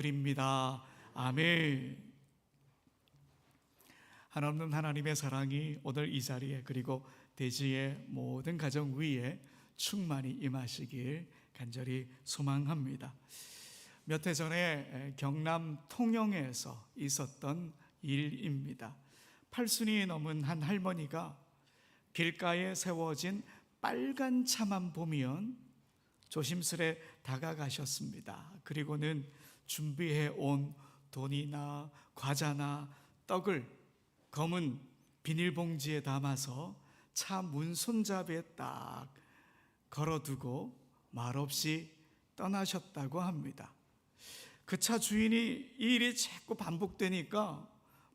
드립니다. 아멘. 한없는 하나님의 사랑이 오늘 이 자리에 그리고 대지의 모든 가정 위에 충만히 임하시길 간절히 소망합니다. 몇 해 전에 경남 통영에서 있었던 일입니다. 80이 넘은 한 할머니가 길가에 세워진 빨간 차만 보면 조심스레 다가가셨습니다. 그리고는 준비해 온 돈이나 과자나 떡을 검은 비닐봉지에 담아서 차 문손잡이에 딱 걸어두고 말없이 떠나셨다고 합니다. 그 차 주인이 이 일이 자꾸 반복되니까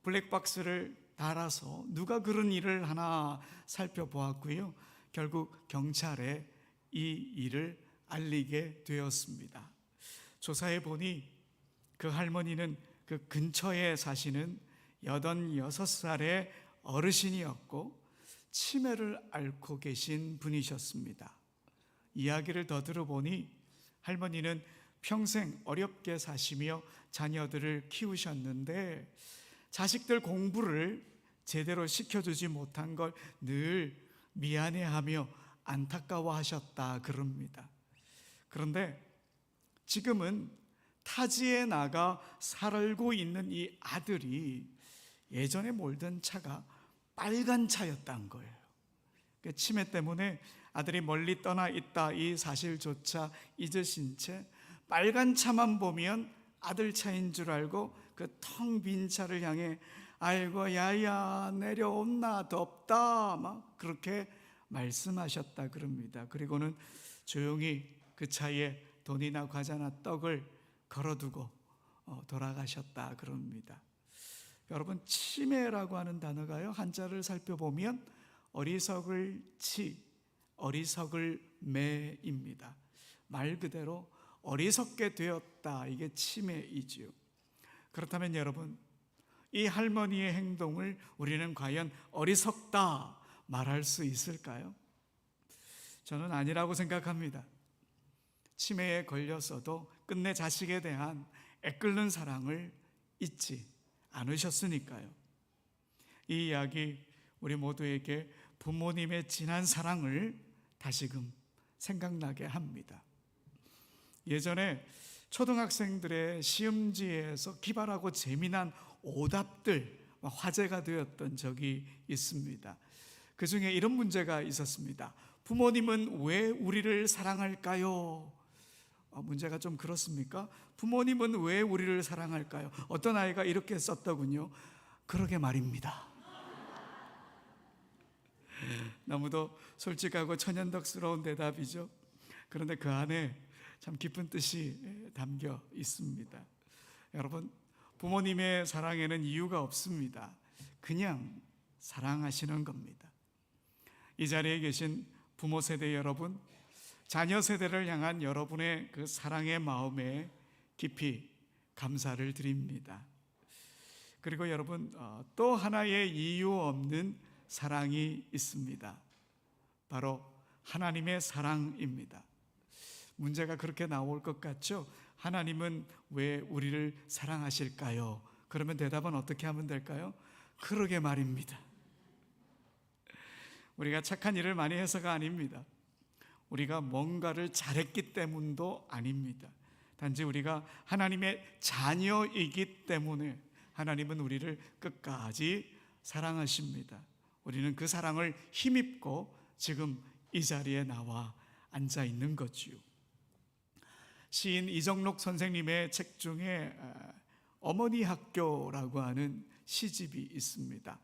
블랙박스를 달아서 누가 그런 일을 하나 살펴보았고요. 결국 경찰에 이 일을 알리게 되었습니다. 조사해 보니 그 할머니는 그 근처에 사시는 86살의 어르신이었고 치매를 앓고 계신 분이셨습니다. 이야기를 더 들어보니 할머니는 평생 어렵게 사시며 자녀들을 키우셨는데 자식들 공부를 제대로 시켜주지 못한 걸 늘 미안해하며 안타까워하셨다 그럽니다. 그런데 지금은 타지에 나가 살고 있는 이 아들이 예전에 몰던 차가 빨간 차였다는 거예요. 치매 때문에 아들이 멀리 떠나 있다 이 사실조차 잊으신 채 빨간 차만 보면 아들 차인 줄 알고 그 텅 빈 차를 향해 아이고 야야 내려온나 덥다 막 그렇게 말씀하셨다 그럽니다. 그리고는 조용히 그 차에 돈이나 과자나 떡을 걸어두고 돌아가셨다 그럽니다. 여러분, 치매라고 하는 단어가요, 한자를 살펴보면 어리석을 치, 어리석을 매입니다. 말 그대로 어리석게 되었다, 이게 치매이지요. 그렇다면 여러분, 이 할머니의 행동을 우리는 과연 어리석다 말할 수 있을까요? 저는 아니라고 생각합니다. 치매에 걸렸어도 끝내 자식에 대한 애끓는 사랑을 잊지 않으셨으니까요. 이 이야기 우리 모두에게 부모님의 진한 사랑을 다시금 생각나게 합니다. 예전에 초등학생들의 시험지에서 기발하고 재미난 오답들 화제가 되었던 적이 있습니다. 그 중에 이런 문제가 있었습니다. 부모님은 왜 우리를 사랑할까요? 문제가 좀 그렇습니까? 부모님은 왜 우리를 사랑할까요? 어떤 아이가 이렇게 썼더군요. 그러게 말입니다. 너무도 솔직하고 천연덕스러운 대답이죠. 그런데 그 안에 참 깊은 뜻이 담겨 있습니다. 여러분, 부모님의 사랑에는 이유가 없습니다. 그냥 사랑하시는 겁니다. 이 자리에 계신 부모 세대 여러분, 자녀 세대를 향한 여러분의 그 사랑의 마음에 깊이 감사를 드립니다. 그리고 여러분, 또 하나의 이유 없는 사랑이 있습니다. 바로 하나님의 사랑입니다. 문제가 그렇게 나올 것 같죠? 하나님은 왜 우리를 사랑하실까요? 그러면 대답은 어떻게 하면 될까요? 그러게 말입니다. 우리가 착한 일을 많이 해서가 아닙니다. 우리가 뭔가를 잘했기 때문도 아닙니다. 단지 우리가 하나님의 자녀이기 때문에 하나님은 우리를 끝까지 사랑하십니다. 우리는 그 사랑을 힘입고 지금 이 자리에 나와 앉아 있는 거지요. 시인 이정록 선생님의 책 중에 어머니 학교라고 하는 시집이 있습니다.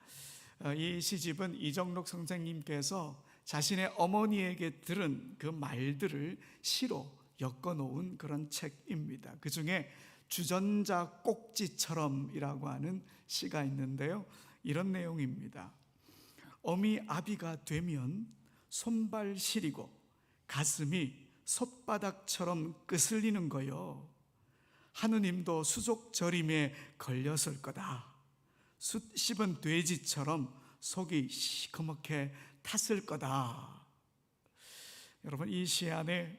이 시집은 이정록 선생님께서 자신의 어머니에게 들은 그 말들을 시로 엮어놓은 그런 책입니다. 그 중에 주전자 꼭지처럼이라고 하는 시가 있는데요, 이런 내용입니다. 어미 아비가 되면 손발 시리고 가슴이 솥바닥처럼 끄슬리는 거요. 하느님도 수족 저림에 걸렸을 거다. 숯 씹은 돼지처럼 속이 시커멓게 탔을 거다. 여러분, 이 시 안에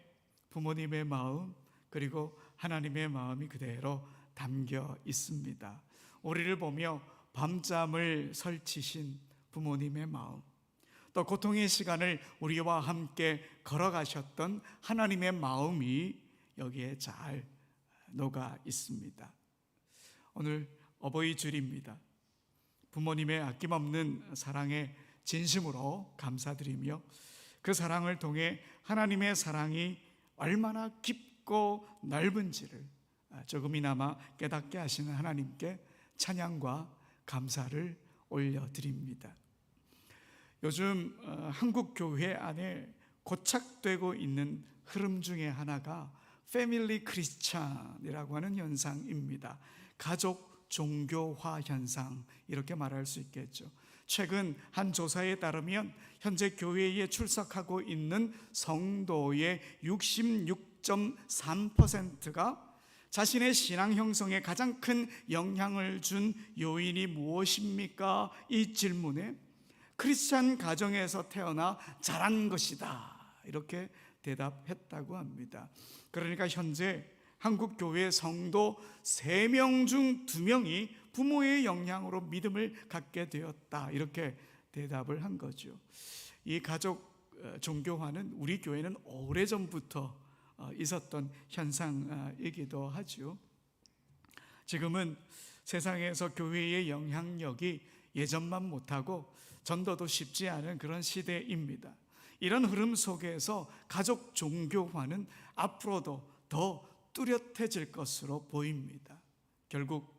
부모님의 마음 그리고 하나님의 마음이 그대로 담겨 있습니다. 우리를 보며 밤잠을 설치신 부모님의 마음, 또 고통의 시간을 우리와 함께 걸어가셨던 하나님의 마음이 여기에 잘 녹아 있습니다. 오늘 어버이 주일입니다. 부모님의 아낌없는 사랑에 진심으로 감사드리며 그 사랑을 통해 하나님의 사랑이 얼마나 깊고 넓은지를 조금이나마 깨닫게 하시는 하나님께 찬양과 감사를 올려드립니다. 요즘 한국 교회 안에 고착되고 있는 흐름 중에 하나가 패밀리 크리스찬이라고 하는 현상입니다. 가족 종교화 현상, 이렇게 말할 수 있겠죠. 최근 한 조사에 따르면 현재 교회에 출석하고 있는 성도의 66.3%가 자신의 신앙 형성에 가장 큰 영향을 준 요인이 무엇입니까? 이 질문에 크리스찬 가정에서 태어나 자란 것이다, 이렇게 대답했다고 합니다. 그러니까 현재 한국 교회 성도 3명 중 2명이 부모의 영향으로 믿음을 갖게 되었다, 이렇게 대답을 한 거죠. 이 가족 종교화는 우리 교회는 오래전부터 있었던 현상이기도 하죠. 지금은 세상에서 교회의 영향력이 예전만 못하고 전도도 쉽지 않은 그런 시대입니다. 이런 흐름 속에서 가족 종교화는 앞으로도 더 뚜렷해질 것으로 보입니다. 결국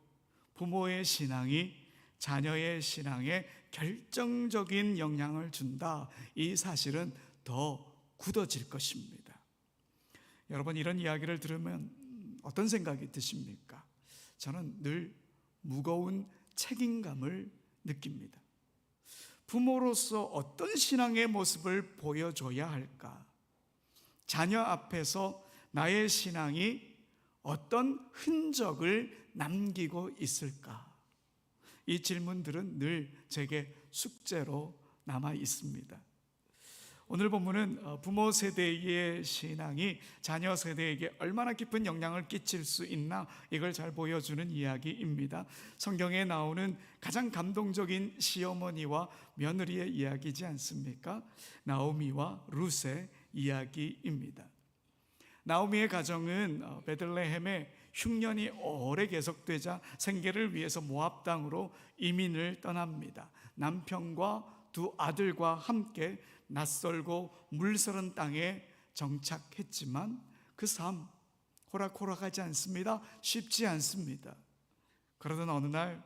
부모의 신앙이 자녀의 신앙에 결정적인 영향을 준다, 이 사실은 더 굳어질 것입니다. 여러분, 이런 이야기를 들으면 어떤 생각이 드십니까? 저는 늘 무거운 책임감을 느낍니다. 부모로서 어떤 신앙의 모습을 보여줘야 할까? 자녀 앞에서 나의 신앙이 어떤 흔적을 남기고 있을까? 이 질문들은 늘 제게 숙제로 남아 있습니다. 오늘 본문은 부모 세대의 신앙이 자녀 세대에게 얼마나 깊은 영향을 끼칠 수 있나, 이걸 잘 보여주는 이야기입니다. 성경에 나오는 가장 감동적인 시어머니와 며느리의 이야기지 않습니까? 나오미와 룻의 이야기입니다. 나오미의 가정은 베들레헴에 흉년이 오래 계속되자 생계를 위해서 모압 땅으로 이민을 떠납니다. 남편과 2 아들과 함께 낯설고 물서른 땅에 정착했지만 그 삶 호락호락하지 않습니다. 쉽지 않습니다. 그러던 어느 날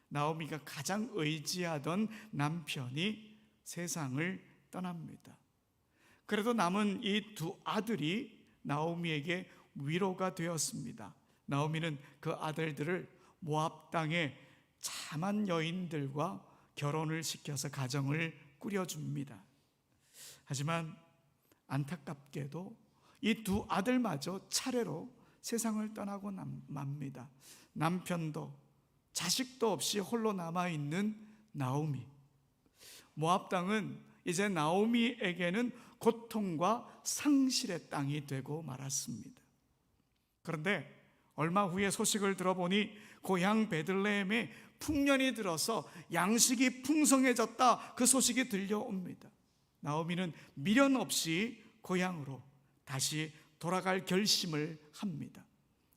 나오미가 가장 의지하던 남편이 세상을 떠납니다. 그래도 남은 이 2 아들이 나오미에게 위로가 되었습니다. 나오미는 그 아들들을 모압 땅의 참한 여인들과 결혼을 시켜서 가정을 꾸려줍니다. 하지만 안타깝게도 이 2 아들마저 차례로 세상을 떠나고 맙니다. 남편도 자식도 없이 홀로 남아있는 나오미. 모압 땅은 이제 나오미에게는 고통과 상실의 땅이 되고 말았습니다. 그런데 얼마 후에 소식을 들어보니 고향 베들레헴에 풍년이 들어서 양식이 풍성해졌다, 그 소식이 들려옵니다. 나오미는 미련 없이 고향으로 다시 돌아갈 결심을 합니다.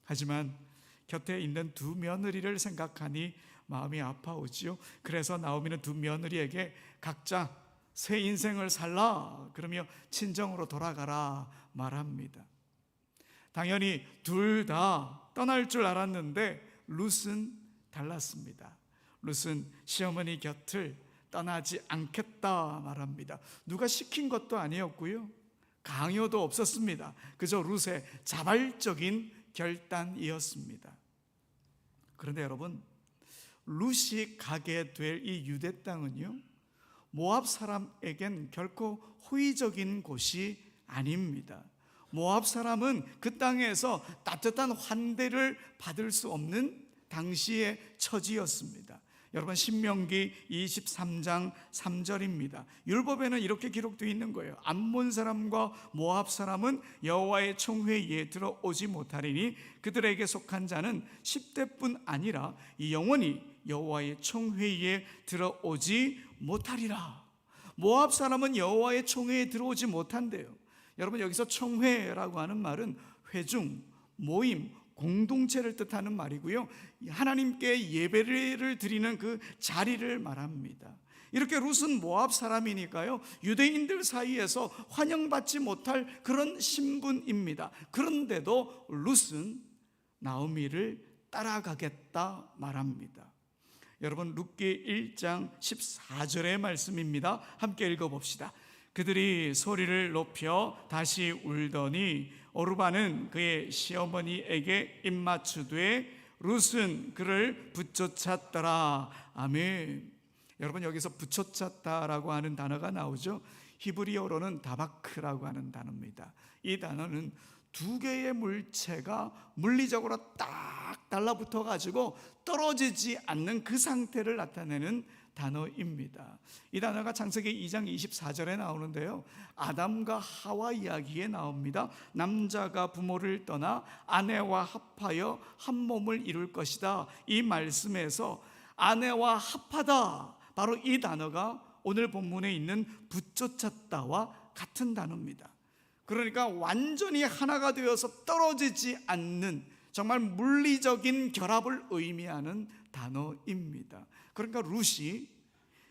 하지만 곁에 있는 2 며느리를 생각하니 마음이 아파오지요. 그래서 나오미는 2 며느리에게 각자 새 인생을 살라, 그러며 친정으로 돌아가라 말합니다. 당연히 둘 다 떠날 줄 알았는데 룻은 달랐습니다. 룻은 시어머니 곁을 떠나지 않겠다 말합니다. 누가 시킨 것도 아니었고요, 강요도 없었습니다. 그저 룻의 자발적인 결단이었습니다. 그런데 여러분, 룻이 가게 될 이 유대 땅은요, 모압 사람에겐 결코 호의적인 곳이 아닙니다. 모압 사람은 그 땅에서 따뜻한 환대를 받을 수 없는 당시의 처지였습니다. 여러분, 신명기 23장 3절입니다. 율법에는 이렇게 기록되어 있는 거예요. 암몬 사람과 모압 사람은 여호와의 총회에 들어오지 못하리니 그들에게 속한 자는 10대뿐 아니라 영원히 여호와의 총회에 들어오지 못하리라. 모압 사람은 여호와의 총회에 들어오지 못한대요. 여러분, 여기서 총회라고 하는 말은 회중, 모임, 공동체를 뜻하는 말이고요, 하나님께 예배를 드리는 그 자리를 말합니다. 이렇게 룻은 모압 사람이니까요, 유대인들 사이에서 환영받지 못할 그런 신분입니다. 그런데도 룻은 나오미를 따라가겠다 말합니다. 여러분, 룻기 1장 14절의 말씀입니다. 함께 읽어봅시다. 그들이 소리를 높여 다시 울더니 오르바는 그의 시어머니에게 입맞추되 룻은 그를 붙여찼더라. 아멘. 여러분, 여기서 붙여찼다라고 하는 단어가 나오죠. 히브리어로는 다바크라고 하는 단어입니다. 이 단어는 두 개의 물체가 물리적으로 딱 달라붙어 가지고 떨어지지 않는 그 상태를 나타내는 단어입니다. 이 단어가 창세기 2장 24절에 나오는데요, 아담과 하와 이야기에 나옵니다. 남자가 부모를 떠나 아내와 합하여 한 몸을 이룰 것이다. 이 말씀에서 아내와 합하다, 바로 이 단어가 오늘 본문에 있는 붙여찼다와 같은 단어입니다. 그러니까 완전히 하나가 되어서 떨어지지 않는 정말 물리적인 결합을 의미하는 단어입니다. 그러니까 룻이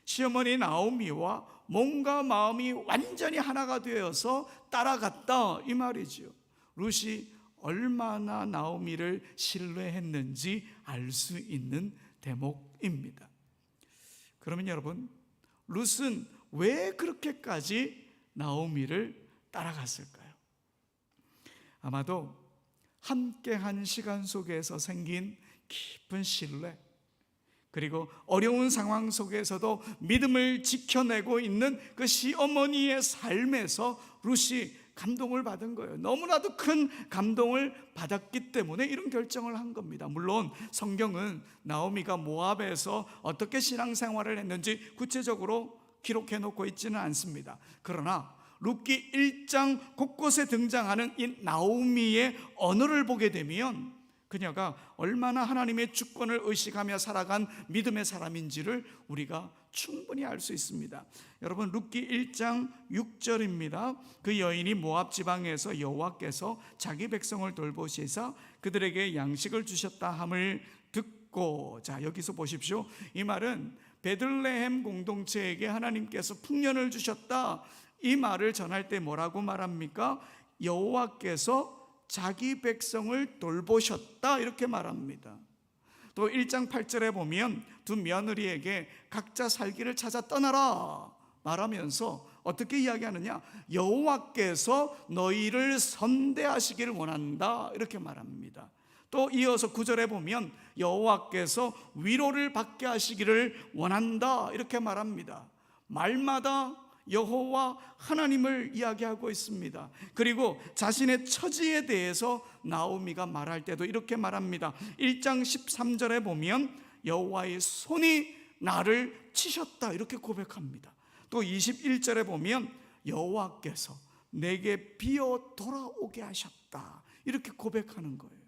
시어머니 나오미와 몸과 마음이 완전히 하나가 되어서 따라갔다, 이 말이죠. 룻이 얼마나 나오미를 신뢰했는지 알 수 있는 대목입니다. 그러면 여러분, 룻은 왜 그렇게까지 나오미를 따라갔을까요? 아마도 함께한 시간 속에서 생긴 깊은 신뢰, 그리고 어려운 상황 속에서도 믿음을 지켜내고 있는 그 시어머니의 삶에서 룻이 감동을 받은 거예요. 너무나도 큰 감동을 받았기 때문에 이런 결정을 한 겁니다. 물론 성경은 나오미가 모압에서 어떻게 신앙생활을 했는지 구체적으로 기록해 놓고 있지는 않습니다. 그러나 룻기 1장 곳곳에 등장하는 이 나오미의 언어를 보게 되면 그녀가 얼마나 하나님의 주권을 의식하며 살아간 믿음의 사람인지를 우리가 충분히 알 수 있습니다. 여러분, 룻기 1장 6절입니다. 그 여인이 모압 지방에서 여호와께서 자기 백성을 돌보시사 그들에게 양식을 주셨다 함을 듣고, 자, 여기서 보십시오. 이 말은 베들레헴 공동체에게 하나님께서 풍년을 주셨다, 이 말을 전할 때 뭐라고 말합니까? 여호와께서 자기 백성을 돌보셨다, 이렇게 말합니다. 또 1장 8절에 보면 두 며느리에게 각자 살 길을 찾아 떠나라 말하면서 어떻게 이야기하느냐? 여호와께서 너희를 선대하시기를 원한다, 이렇게 말합니다. 또 이어서 9절에 보면 여호와께서 위로를 받게 하시기를 원한다, 이렇게 말합니다. 말마다 여호와 하나님을 이야기하고 있습니다. 그리고 자신의 처지에 대해서 나오미가 말할 때도 이렇게 말합니다. 1장 13절에 보면 여호와의 손이 나를 치셨다, 이렇게 고백합니다. 또 21절에 보면 여호와께서 내게 비어 돌아오게 하셨다, 이렇게 고백하는 거예요.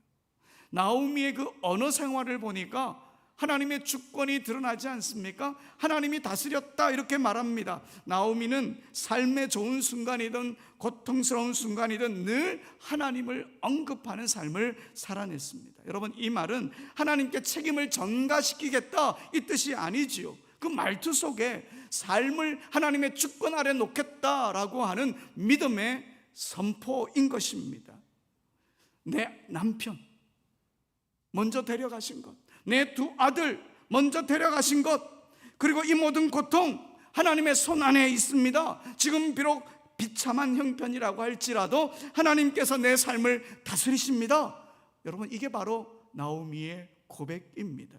나오미의 그 언어 생활을 보니까 하나님의 주권이 드러나지 않습니까? 하나님이 다스렸다, 이렇게 말합니다. 나오미는 삶의 좋은 순간이든 고통스러운 순간이든 늘 하나님을 언급하는 삶을 살아냈습니다. 여러분, 이 말은 하나님께 책임을 전가시키겠다, 이 뜻이 아니지요. 그 말투 속에 삶을 하나님의 주권 아래 놓겠다라고 하는 믿음의 선포인 것입니다. 내 남편 먼저 데려가신 것, 내 두 아들 먼저 데려가신 것, 그리고 이 모든 고통 하나님의 손 안에 있습니다. 지금 비록 비참한 형편이라고 할지라도 하나님께서 내 삶을 다스리십니다. 여러분, 이게 바로 나오미의 고백입니다.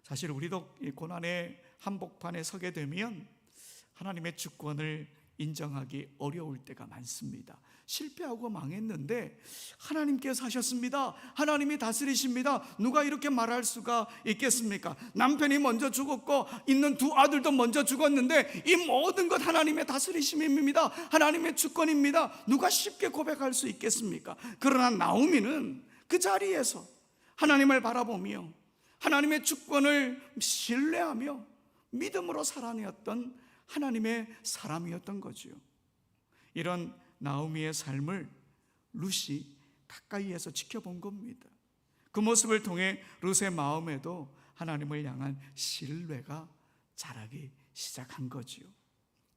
사실 우리도 이 고난의 한복판에 서게 되면 하나님의 주권을 인정하기 어려울 때가 많습니다. 실패하고 망했는데 하나님께서 하셨습니다. 하나님이 다스리십니다. 누가 이렇게 말할 수가 있겠습니까? 남편이 먼저 죽었고 있는 두 아들도 먼저 죽었는데 이 모든 것 하나님의 다스리심입니다. 하나님의 주권입니다. 누가 쉽게 고백할 수 있겠습니까? 그러나 나오미는 그 자리에서 하나님을 바라보며 하나님의 주권을 신뢰하며 믿음으로 살아내었던 하나님의 사람이었던 거죠. 이런 나오미의 삶을 룻이 가까이에서 지켜본 겁니다. 그 모습을 통해 룻의 마음에도 하나님을 향한 신뢰가 자라기 시작한 거지요.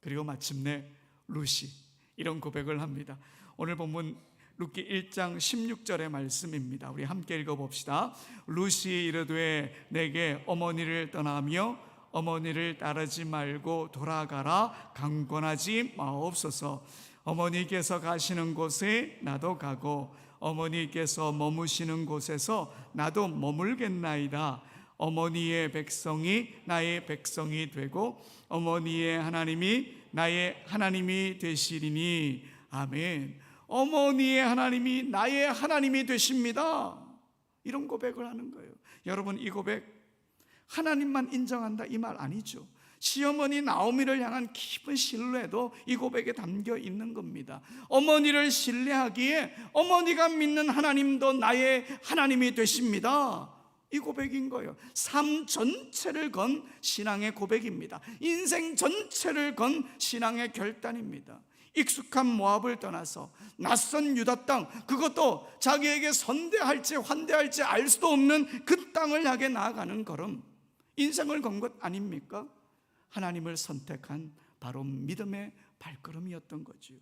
그리고 마침내 룻이 이런 고백을 합니다. 오늘 본문 룻기 1장 16절의 말씀입니다. 우리 함께 읽어봅시다. 룻이 이르되 내게 어머니를 떠나며 어머니를 따르지 말고 돌아가라 강권하지 마옵소서. 어머니께서 가시는 곳에 나도 가고 어머니께서 머무시는 곳에서 나도 머물겠나이다. 어머니의 백성이 나의 백성이 되고 어머니의 하나님이 나의 하나님이 되시리니. 아멘. 어머니의 하나님이 나의 하나님이 되십니다. 이런 고백을 하는 거예요. 여러분, 이 고백 하나님만 인정한다 이 말 아니죠. 시어머니 나오미를 향한 깊은 신뢰도 이 고백에 담겨 있는 겁니다. 어머니를 신뢰하기에 어머니가 믿는 하나님도 나의 하나님이 되십니다. 이 고백인 거예요. 삶 전체를 건 신앙의 고백입니다. 인생 전체를 건 신앙의 결단입니다. 익숙한 모압을 떠나서 낯선 유다 땅, 그것도 자기에게 선대할지 환대할지 알 수도 없는 그 땅을 향해 나아가는 걸음, 인생을 건 것 아닙니까? 하나님을 선택한 바로 믿음의 발걸음이었던 거지요.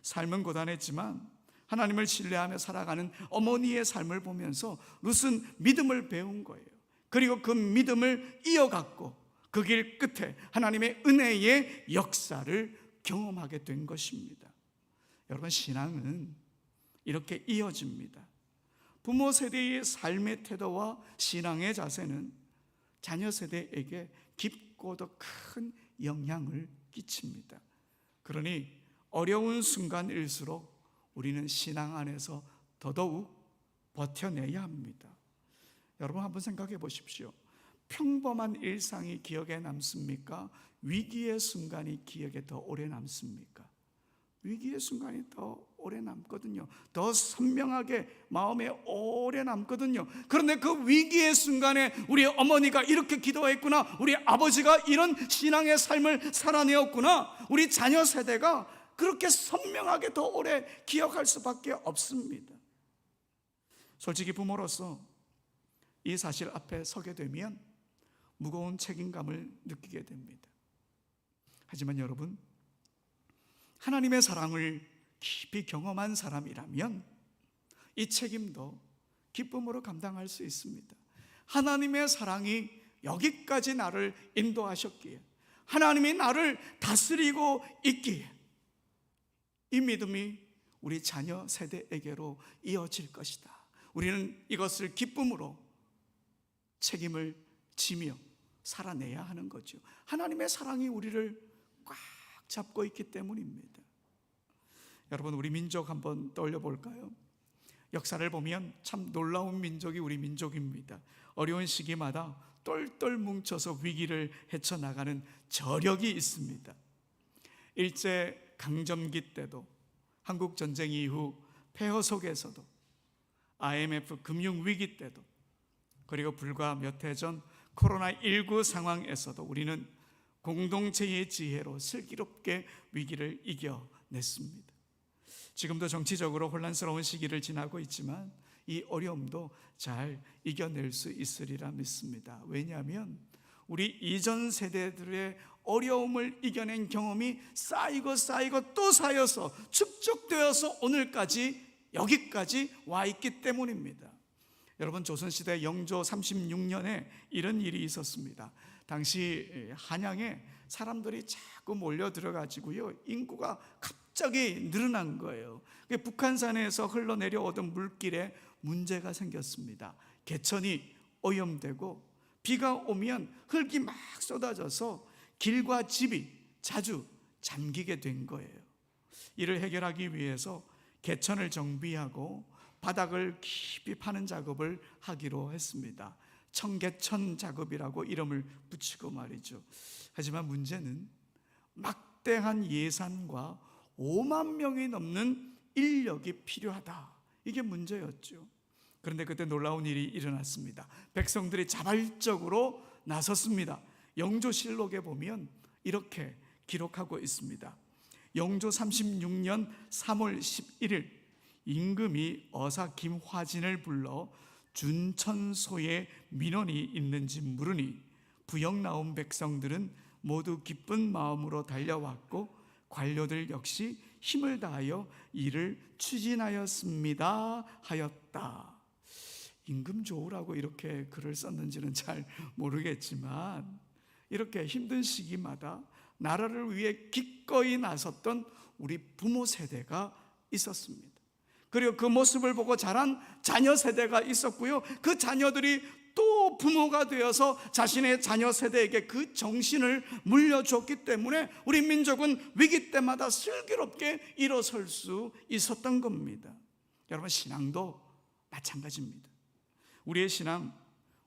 삶은 고단했지만 하나님을 신뢰하며 살아가는 어머니의 삶을 보면서 룻은 믿음을 배운 거예요. 그리고 그 믿음을 이어갔고 그 길 끝에 하나님의 은혜의 역사를 경험하게 된 것입니다. 여러분, 신앙은 이렇게 이어집니다. 부모 세대의 삶의 태도와 신앙의 자세는 자녀 세대에게 깊고도 큰 영향을 끼칩니다. 그러니 어려운 순간일수록 우리는 신앙 안에서 더더욱 버텨내야 합니다. 여러분, 한번 생각해 보십시오. 평범한 일상이 기억에 남습니까? 위기의 순간이 기억에 더 오래 남습니까? 위기의 순간이 더 오래 남거든요. 더 선명하게 마음에 오래 남거든요. 그런데 그 위기의 순간에 우리 어머니가 이렇게 기도했구나, 우리 아버지가 이런 신앙의 삶을 살아내었구나, 우리 자녀 세대가 그렇게 선명하게 더 오래 기억할 수밖에 없습니다. 솔직히 부모로서 이 사실 앞에 서게 되면 무거운 책임감을 느끼게 됩니다. 하지만 여러분, 하나님의 사랑을 깊이 경험한 사람이라면 이 책임도 기쁨으로 감당할 수 있습니다. 하나님의 사랑이 여기까지 나를 인도하셨기에, 하나님이 나를 다스리고 있기에 이 믿음이 우리 자녀 세대에게로 이어질 것이다. 우리는 이것을 기쁨으로 책임을 지며 살아내야 하는 거죠. 하나님의 사랑이 우리를 꽉 잡고 있기 때문입니다. 여러분, 우리 민족 한번 떠올려 볼까요? 역사를 보면 참 놀라운 민족이 우리 민족입니다. 어려운 시기마다 똘똘 뭉쳐서 위기를 헤쳐나가는 저력이 있습니다. 일제 강점기 때도, 한국 전쟁 이후 폐허 속에서도, IMF 금융위기 때도, 그리고 불과 몇 해 전 코로나19 상황에서도 우리는 공동체의 지혜로 슬기롭게 위기를 이겨냈습니다. 지금도 정치적으로 혼란스러운 시기를 지나고 있지만 이 어려움도 잘 이겨낼 수 있으리라 믿습니다. 왜냐하면 우리 이전 세대들의 어려움을 이겨낸 경험이 쌓이고 또 쌓여서 축적되어서 오늘까지 여기까지 와 있기 때문입니다. 여러분, 조선시대 영조 36년에 이런 일이 있었습니다. 당시 한양에 사람들이 자꾸 몰려 들어가지고요, 인구가 갑자기 늘어난 거예요. 북한산에서 흘러내려오던 물길에 문제가 생겼습니다. 개천이 오염되고 비가 오면 흙이 막 쏟아져서 길과 집이 자주 잠기게 된 거예요. 이를 해결하기 위해서 개천을 정비하고 바닥을 깊이 파는 작업을 하기로 했습니다. 청개천 작업이라고 이름을 붙이고 말이죠. 하지만 문제는 막대한 예산과 5만 명이 넘는 인력이 필요하다, 이게 문제였죠. 그런데 그때 놀라운 일이 일어났습니다. 백성들이 자발적으로 나섰습니다. 영조실록에 보면 이렇게 기록하고 있습니다. 영조 36년 3월 11일 임금이 어사 김화진을 불러 준천소에 민원이 있는지 물으니 부역 나온 백성들은 모두 기쁜 마음으로 달려왔고 관료들 역시 힘을 다하여 일을 추진하였습니다 하였다. 임금 좋으라고 이렇게 글을 썼는지는 잘 모르겠지만 이렇게 힘든 시기마다 나라를 위해 기꺼이 나섰던 우리 부모 세대가 있었습니다. 그리고 그 모습을 보고 자란 자녀 세대가 있었고요, 그 자녀들이 또 부모가 되어서 자신의 자녀 세대에게 그 정신을 물려줬기 때문에 우리 민족은 위기 때마다 슬기롭게 일어설 수 있었던 겁니다. 여러분, 신앙도 마찬가지입니다. 우리의 신앙,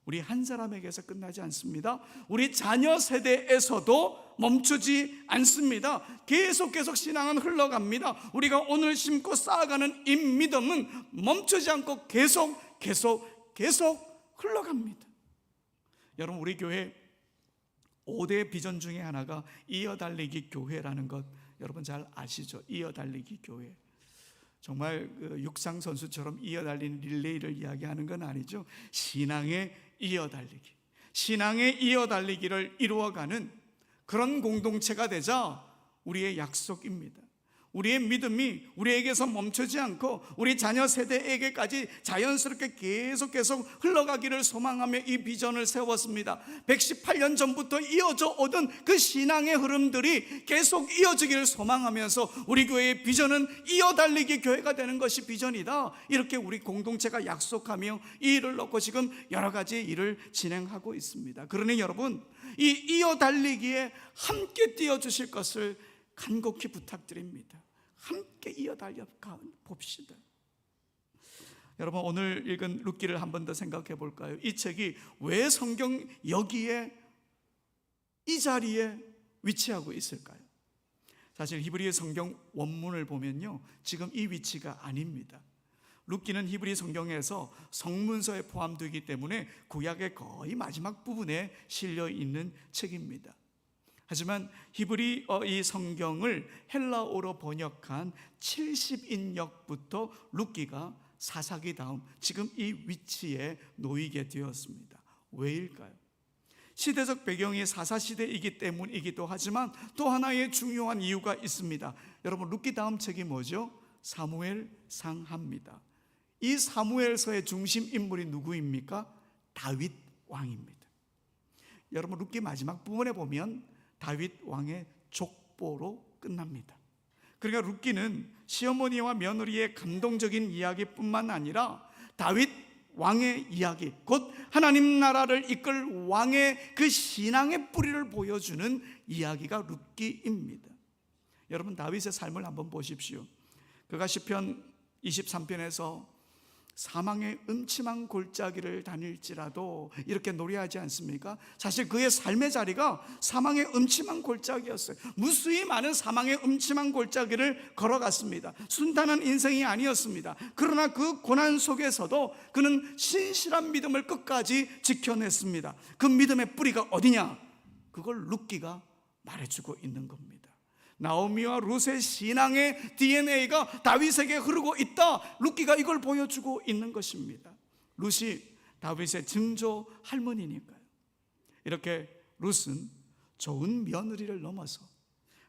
우리 한 사람에게서 끝나지 않습니다. 우리 자녀 세대에서도 멈추지 않습니다. 계속 신앙은 흘러갑니다. 우리가 오늘 심고 쌓아가는 이 믿음은 멈추지 않고 계속 흘러갑니다. 여러분, 우리 교회 5대 비전 중에 하나가 이어달리기 교회라는 것 여러분 잘 아시죠? 이어달리기 교회. 정말 그 육상 선수처럼 이어달리는 릴레이를 이야기하는 건 아니죠. 신앙의 이어달리기, 신앙의 이어달리기를 이루어가는 그런 공동체가 되자 우리의 약속입니다. 우리의 믿음이 우리에게서 멈추지 않고 우리 자녀 세대에게까지 자연스럽게 계속 흘러가기를 소망하며 이 비전을 세웠습니다. 118년 전부터 이어져 오던 그 신앙의 흐름들이 계속 이어지기를 소망하면서 우리 교회의 비전은 이어달리기 교회가 되는 것이 비전이다, 이렇게 우리 공동체가 약속하며 이 일을 놓고 지금 여러 가지 일을 진행하고 있습니다. 그러니 여러분, 이 이어달리기에 함께 뛰어주실 것을 간곡히 부탁드립니다. 함께 이어달려 봅시다. 여러분, 오늘 읽은 룻기를 한 번 더 생각해 볼까요? 이 책이 왜 성경 여기에 이 자리에 위치하고 있을까요? 사실 히브리 성경 원문을 보면요, 지금 이 위치가 아닙니다. 룻기는 히브리 성경에서 성문서에 포함되기 때문에 구약의 거의 마지막 부분에 실려 있는 책입니다. 하지만 히브리 이 성경을 헬라어로 번역한 70인역부터 룻기가 사사기 다음 지금 이 위치에 놓이게 되었습니다. 왜일까요? 시대적 배경이 사사시대이기 때문이기도 하지만 또 하나의 중요한 이유가 있습니다. 여러분, 룻기 다음 책이 뭐죠? 사무엘상하입니다. 이 사무엘서의 중심 인물이 누구입니까? 다윗 왕입니다. 여러분, 룻기 마지막 부분에 보면 다윗 왕의 족보로 끝납니다. 그러니까 룻기는 시어머니와 며느리의 감동적인 이야기뿐만 아니라 다윗 왕의 이야기, 곧 하나님 나라를 이끌 왕의 그 신앙의 뿌리를 보여주는 이야기가 룻기입니다. 여러분, 다윗의 삶을 한번 보십시오. 그가 시편 23편에서 사망의 음침한 골짜기를 다닐지라도 이렇게 노래하지 않습니까? 사실 그의 삶의 자리가 사망의 음침한 골짜기였어요. 무수히 많은 사망의 음침한 골짜기를 걸어갔습니다. 순탄한 인생이 아니었습니다. 그러나 그 고난 속에서도 그는 신실한 믿음을 끝까지 지켜냈습니다. 그 믿음의 뿌리가 어디냐? 그걸 룻기가 말해주고 있는 겁니다. 나오미와 룻의 신앙의 DNA가 다윗에게 흐르고 있다, 룻기가 이걸 보여주고 있는 것입니다. 룻이 다윗의 증조 할머니니까요. 이렇게 룻은 좋은 며느리를 넘어서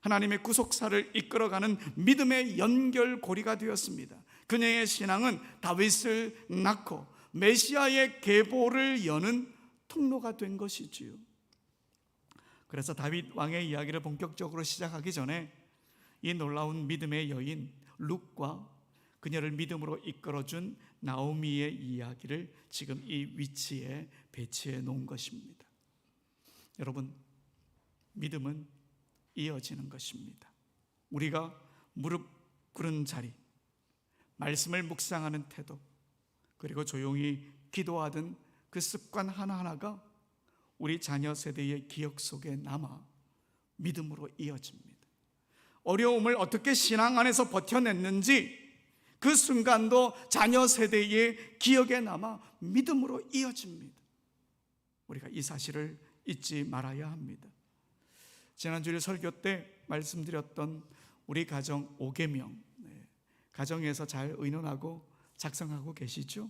하나님의 구속사를 이끌어가는 믿음의 연결고리가 되었습니다. 그녀의 신앙은 다윗을 낳고 메시아의 계보를 여는 통로가 된 것이지요. 그래서 다윗 왕의 이야기를 본격적으로 시작하기 전에 이 놀라운 믿음의 여인 룻과 그녀를 믿음으로 이끌어준 나오미의 이야기를 지금 이 위치에 배치해 놓은 것입니다. 여러분, 믿음은 이어지는 것입니다. 우리가 무릎 꿇은 자리, 말씀을 묵상하는 태도, 그리고 조용히 기도하던 그 습관 하나하나가 우리 자녀 세대의 기억 속에 남아 믿음으로 이어집니다. 어려움을 어떻게 신앙 안에서 버텨냈는지 그 순간도 자녀 세대의 기억에 남아 믿음으로 이어집니다. 우리가 이 사실을 잊지 말아야 합니다. 지난주에 설교 때 말씀드렸던 우리 가정 5계명, 가정에서 잘 의논하고 작성하고 계시죠?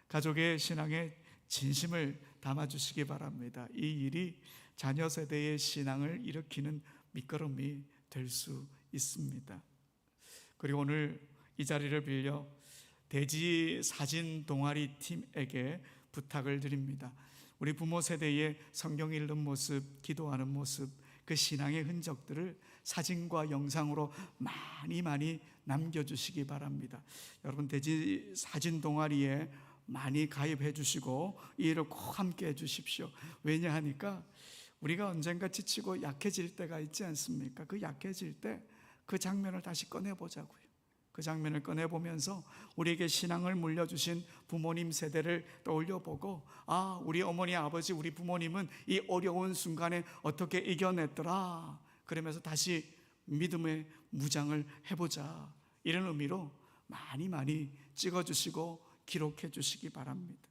가족의 신앙에 진심을 담아주시기 바랍니다. 이 일이 자녀 세대의 신앙을 일으키는 밑거름이 될 수 있습니다. 그리고 오늘 이 자리를 빌려 대지 사진 동아리 팀에게 부탁을 드립니다. 우리 부모 세대의 성경 읽는 모습, 기도하는 모습, 그 신앙의 흔적들을 사진과 영상으로 많이 남겨주시기 바랍니다. 여러분, 대지 사진 동아리에 많이 가입해 주시고 이 일을 꼭 함께 해 주십시오. 왜냐하니까 우리가 언젠가 지치고 약해질 때가 있지 않습니까? 그 약해질 때 그 장면을 다시 꺼내보자고요. 그 장면을 꺼내보면서 우리에게 신앙을 물려주신 부모님 세대를 떠올려보고, 아, 우리 어머니, 아버지, 우리 부모님은 이 어려운 순간에 어떻게 이겨냈더라, 그러면서 다시 믿음의 무장을 해보자, 이런 의미로 많이 찍어주시고 기록해 주시기 바랍니다.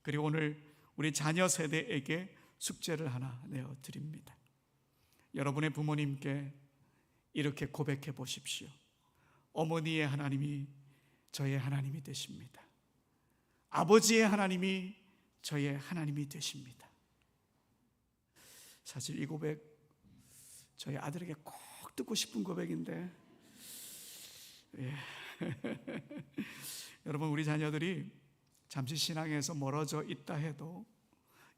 그리고 오늘 우리 자녀 세대에게 숙제를 하나 내어드립니다. 여러분의 부모님께 이렇게 고백해 보십시오. 어머니의 하나님이 저의 하나님이 되십니다. 아버지의 하나님이 저의 하나님이 되십니다. 사실 이 고백 저희 아들에게 꼭 듣고 싶은 고백인데, 여러분, 우리 자녀들이 잠시 신앙에서 멀어져 있다 해도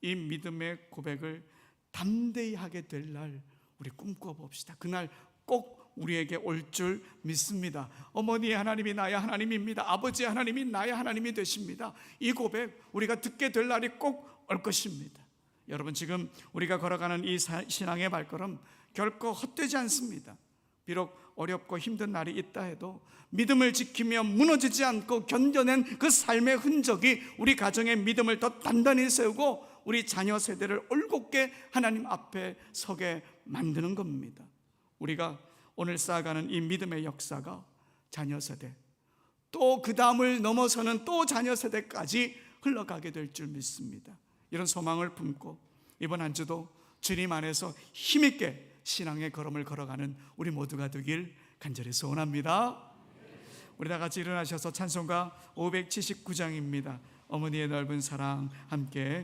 이 믿음의 고백을 담대히 하게 될 날 우리 꿈꿔봅시다. 그날 꼭 우리에게 올 줄 믿습니다. 어머니의 하나님이 나의 하나님입니다. 아버지의 하나님이 나의 하나님이 되십니다. 이 고백 우리가 듣게 될 날이 꼭 올 것입니다. 여러분, 지금 우리가 걸어가는 이 신앙의 발걸음 결코 헛되지 않습니다. 비록 어렵고 힘든 날이 있다 해도 믿음을 지키며 무너지지 않고 견뎌낸 그 삶의 흔적이 우리 가정의 믿음을 더 단단히 세우고 우리 자녀 세대를 올곧게 하나님 앞에 서게 만드는 겁니다. 우리가 오늘 쌓아가는 이 믿음의 역사가 자녀 세대, 또 그 다음을 넘어서는 또 자녀 세대까지 흘러가게 될 줄 믿습니다. 이런 소망을 품고 이번 한 주도 주님 안에서 힘있게 신앙의 걸음을 걸어가는 우리 모두가 되길 간절히 소원합니다. 우리 다 같이 일어나셔서 찬송가 579장입니다. 어머니의 넓은 사랑 함께